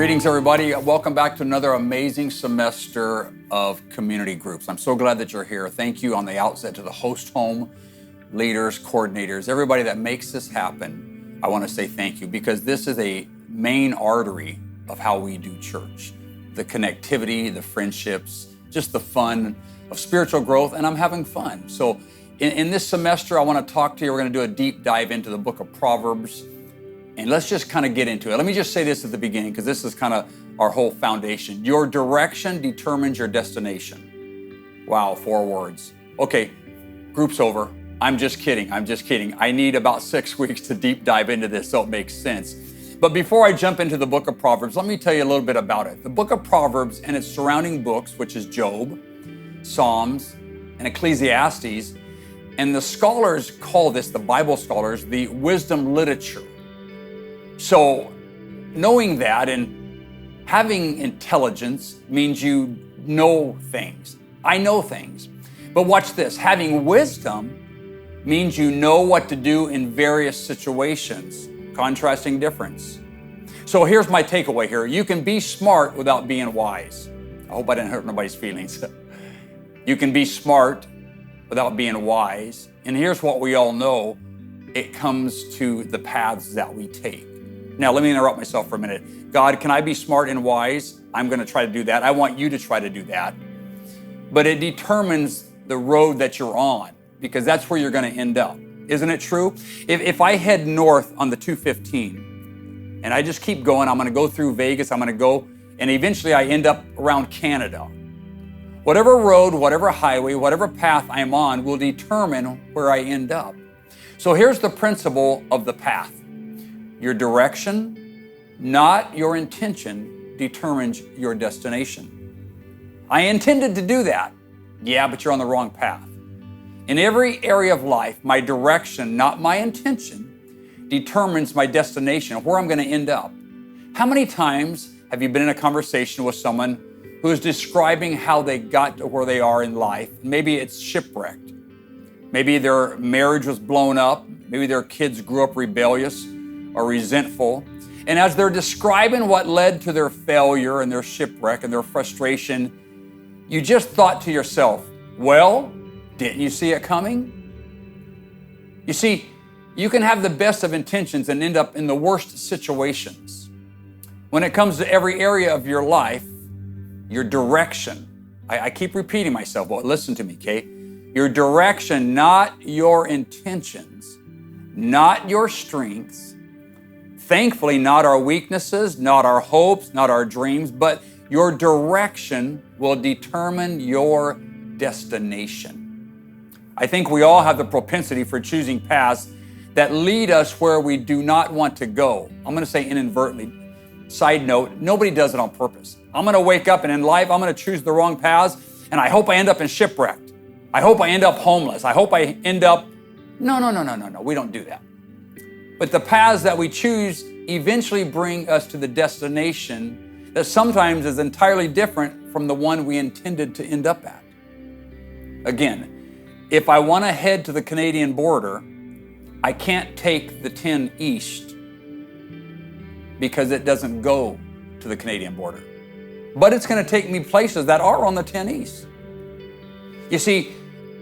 Greetings, everybody. Welcome back to another amazing semester of community groups. I'm so glad that you're here. Thank you on the outset to the host home, leaders, coordinators, everybody that makes this happen. I want to say thank you because this is a main artery of how we do church. The connectivity, the friendships, just the fun of spiritual growth, and I'm having fun. So in this semester, I want to talk to you. We're going to do a deep dive into the book of Proverbs. And let's just kind of get into it. Let me just say this at the beginning, because this is kind of our whole foundation. Your direction determines your destination. Wow, 4 words. Okay, group's over. I'm just kidding. I need about 6 weeks to deep dive into this so it makes sense. But before I jump into the book of Proverbs, let me tell you a little bit about it. The book of Proverbs and its surrounding books, which is Job, Psalms, and Ecclesiastes, and the scholars call this, the Bible scholars, the wisdom literature. So knowing that and having intelligence means you know things. I know things. But watch this. Having wisdom means you know what to do in various situations. Contrasting difference. So here's my takeaway here. You can be smart without being wise. I hope I didn't hurt nobody's feelings. You can be smart without being wise. And here's what we all know. It comes to the paths that we take. Now, let me interrupt myself for a minute. God, can I be smart and wise? I'm going to try to do that. I want you to try to do that. But it determines the road that you're on, because that's where you're going to end up. Isn't it true? If I head north on the 215 and I just keep going, I'm going to go through Vegas, I'm going to go, and eventually I end up around Canada. Whatever road, whatever highway, whatever path I'm on will determine where I end up. So here's the principle of the path. Your direction, not your intention, determines your destination. I intended to do that. Yeah, but you're on the wrong path. In every area of life, my direction, not my intention, determines my destination, where I'm going to end up. How many times have you been in a conversation with someone who is describing how they got to where they are in life? Maybe it's shipwrecked. Maybe their marriage was blown up. Maybe their kids grew up rebellious or resentful. And as they're describing what led to their failure and their shipwreck and their frustration, you just thought to yourself, well, didn't you see it coming? You see, you can have the best of intentions and end up in the worst situations. When it comes to every area of your life, your direction, I keep repeating myself, but listen to me, Kate. Your direction, not your intentions, not your strengths, thankfully, not our weaknesses, not our hopes, not our dreams, but your direction will determine your destination. I think we all have the propensity for choosing paths that lead us where we do not want to go. I'm going to say inadvertently. Side note, nobody does it on purpose. I'm going to wake up and in life, I'm going to choose the wrong paths, and I hope I end up in shipwrecked. I hope I end up homeless. I hope I end up... No. We don't do that. But the paths that we choose eventually bring us to the destination that sometimes is entirely different from the one we intended to end up at. Again, if I want to head to the Canadian border, I can't take the 10 East because it doesn't go to the Canadian border. But it's going to take me places that are on the 10 East. You see,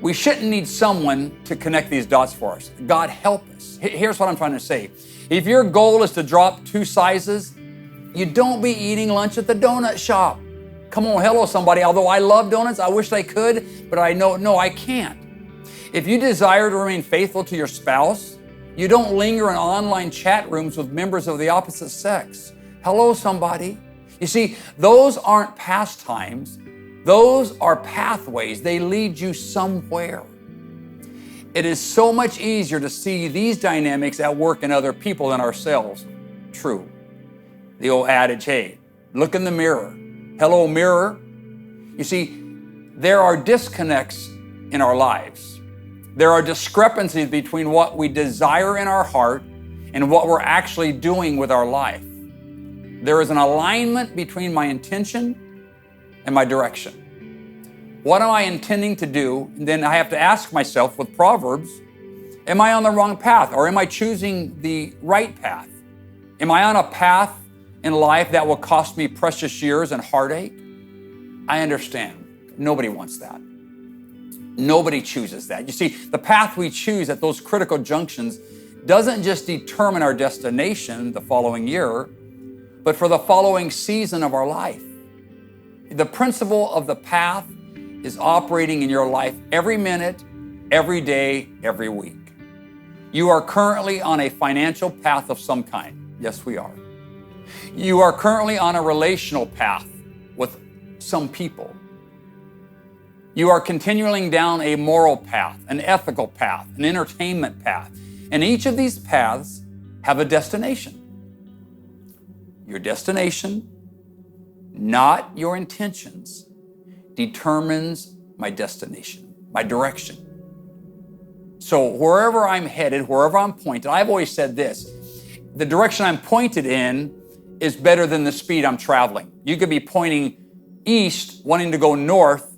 we shouldn't need someone to connect these dots for us. God help us. Here's what I'm trying to say. If your goal is to drop 2 sizes, you don't be eating lunch at the donut shop. Come on, hello somebody. Although I love donuts, I wish they could, but I know, no, I can't. If you desire to remain faithful to your spouse, you don't linger in online chat rooms with members of the opposite sex. Hello somebody. You see, those aren't pastimes. Those are pathways. They lead you somewhere. It is so much easier to see these dynamics at work in other people than ourselves. True. The old adage, hey, look in the mirror. Hello, mirror. You see, there are disconnects in our lives. There are discrepancies between what we desire in our heart and what we're actually doing with our life. There is an alignment between my intention and my direction. What am I intending to do? And then I have to ask myself with Proverbs, am I on the wrong path or am I choosing the right path? Am I on a path in life that will cost me precious years and heartache. I understand. Nobody wants that. Nobody chooses that. You see, the path we choose at those critical junctions doesn't just determine our destination the following year, but for the following season of our life. The principle of the path is operating in your life every minute, every day, every week. You are currently on a financial path of some kind. Yes, we are. You are currently on a relational path with some people. You are continuing down a moral path, an ethical path, an entertainment path. And each of these paths have a destination. Your destination, not your intentions, determines my destination, my direction. So wherever I'm headed, wherever I'm pointed, I've always said this, the direction I'm pointed in is better than the speed I'm traveling. You could be pointing east, wanting to go north,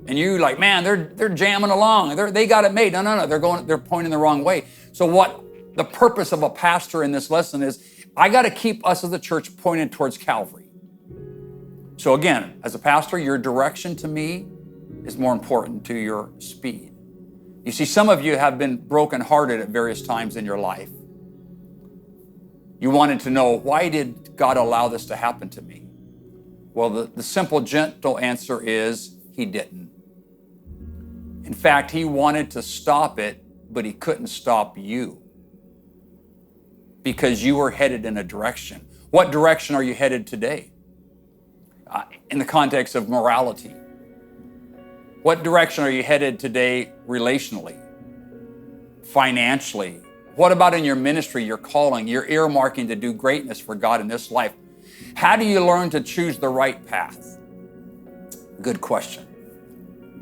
and you like, man, they're jamming along. They got it made. No, they're pointing the wrong way. So what the purpose of a pastor in this lesson is, I got to keep us as a church pointed towards Calvary. So again, as a pastor, your direction to me is more important to your speed. You see, some of you have been brokenhearted at various times in your life. You wanted to know, why did God allow this to happen to me? Well, the simple, gentle answer is, He didn't. In fact, He wanted to stop it, but He couldn't stop you because you were headed in a direction. What direction are you headed today? In the context of morality. What direction are you headed today relationally, financially? What about in your ministry, your calling, your earmarking to do greatness for God in this life? How do you learn to choose the right path? Good question.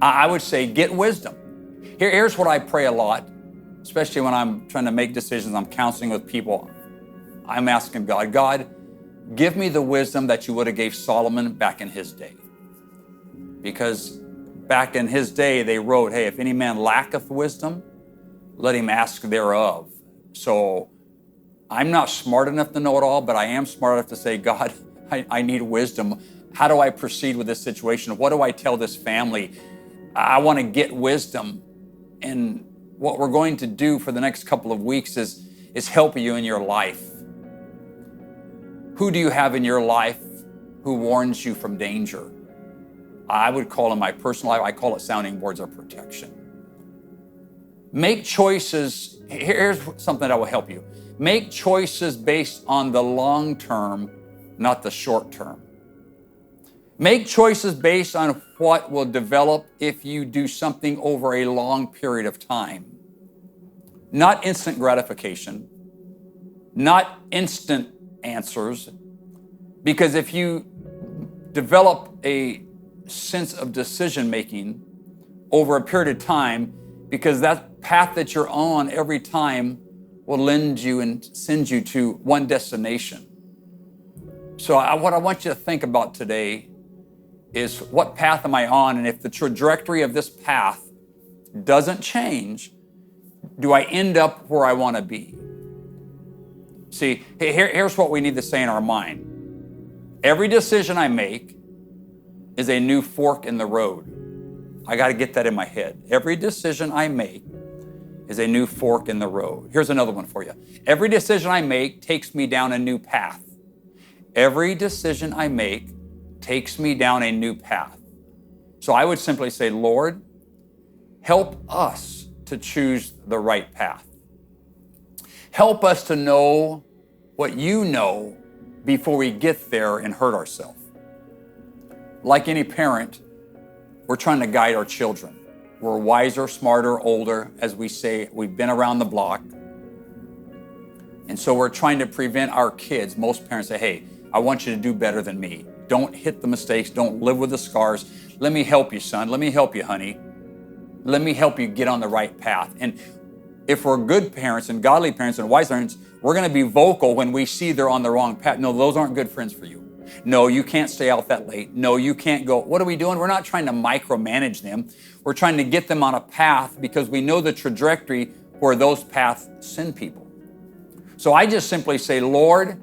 I would say get wisdom. Here's what I pray a lot, especially when I'm trying to make decisions, I'm counseling with people. I'm asking God, give me the wisdom that you would have gave Solomon back in his day. Because back in his day, they wrote, hey, if any man lacketh wisdom, let him ask thereof. So I'm not smart enough to know it all, but I am smart enough to say, God, I need wisdom. How do I proceed with this situation? What do I tell this family? I want to get wisdom. And what we're going to do for the next couple of weeks is help you in your life. Who do you have in your life who warns you from danger? I would call in my personal life, I call it sounding boards of protection. Make choices. Here's something that will help you. Make choices based on the long term, not the short term. Make choices based on what will develop if you do something over a long period of time. Not instant gratification, not instant answers, because if you develop a sense of decision making over a period of time, because that path that you're on every time will lend you and send you to one destination. So what I want you to think about today is, what path am I on? And if the trajectory of this path doesn't change, do I end up where I want to be? See, here's what we need to say in our mind. Every decision I make is a new fork in the road. I got to get that in my head. Every decision I make is a new fork in the road. Here's another one for you. Every decision I make takes me down a new path. Every decision I make takes me down a new path. So I would simply say, Lord, help us to choose the right path. Help us to know what you know before we get there and hurt ourselves. Like any parent, we're trying to guide our children. We're wiser, smarter, older, as we say, we've been around the block. And so we're trying to prevent our kids. Most parents say, hey, I want you to do better than me. Don't hit the mistakes. Don't live with the scars. Let me help you, son. Let me help you, honey. Let me help you get on the right path. And if we're good parents and godly parents and wise parents, we're going to be vocal when we see they're on the wrong path. No, those aren't good friends for you. No, you can't stay out that late. No, you can't go. What are we doing? We're not trying to micromanage them. We're trying to get them on a path because we know the trajectory where those paths send people. So I just simply say, Lord,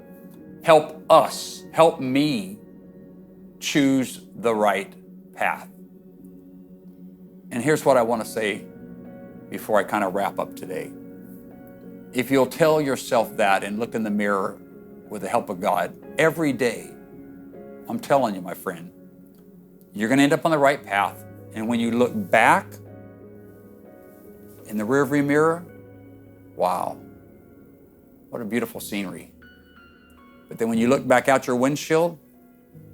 Help us, help me choose the right path. And here's what I want to say before I kind of wrap up today. If you'll tell yourself that and look in the mirror with the help of God every day, I'm telling you, my friend, you're going to end up on the right path. And when you look back in the rearview mirror, wow, what a beautiful scenery. But then when you look back out your windshield,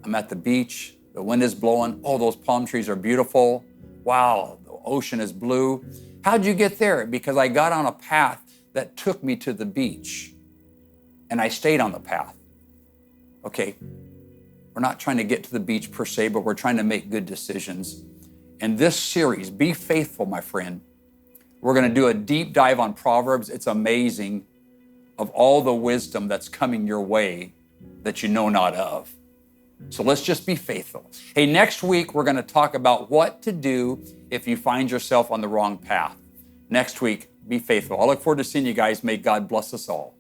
I'm at the beach, the wind is blowing, oh, those palm trees are beautiful. Wow, the ocean is blue. How'd you get there? Because I got on a path that took me to the beach, and I stayed on the path. Okay, we're not trying to get to the beach per se, but we're trying to make good decisions. In this series, Be Faithful, my friend, we're going to do a deep dive on Proverbs. It's amazing of all the wisdom that's coming your way that you know not of. So let's just be faithful. Hey, next week, we're going to talk about what to do if you find yourself on the wrong path. Next week, be faithful. I look forward to seeing you guys. May God bless us all.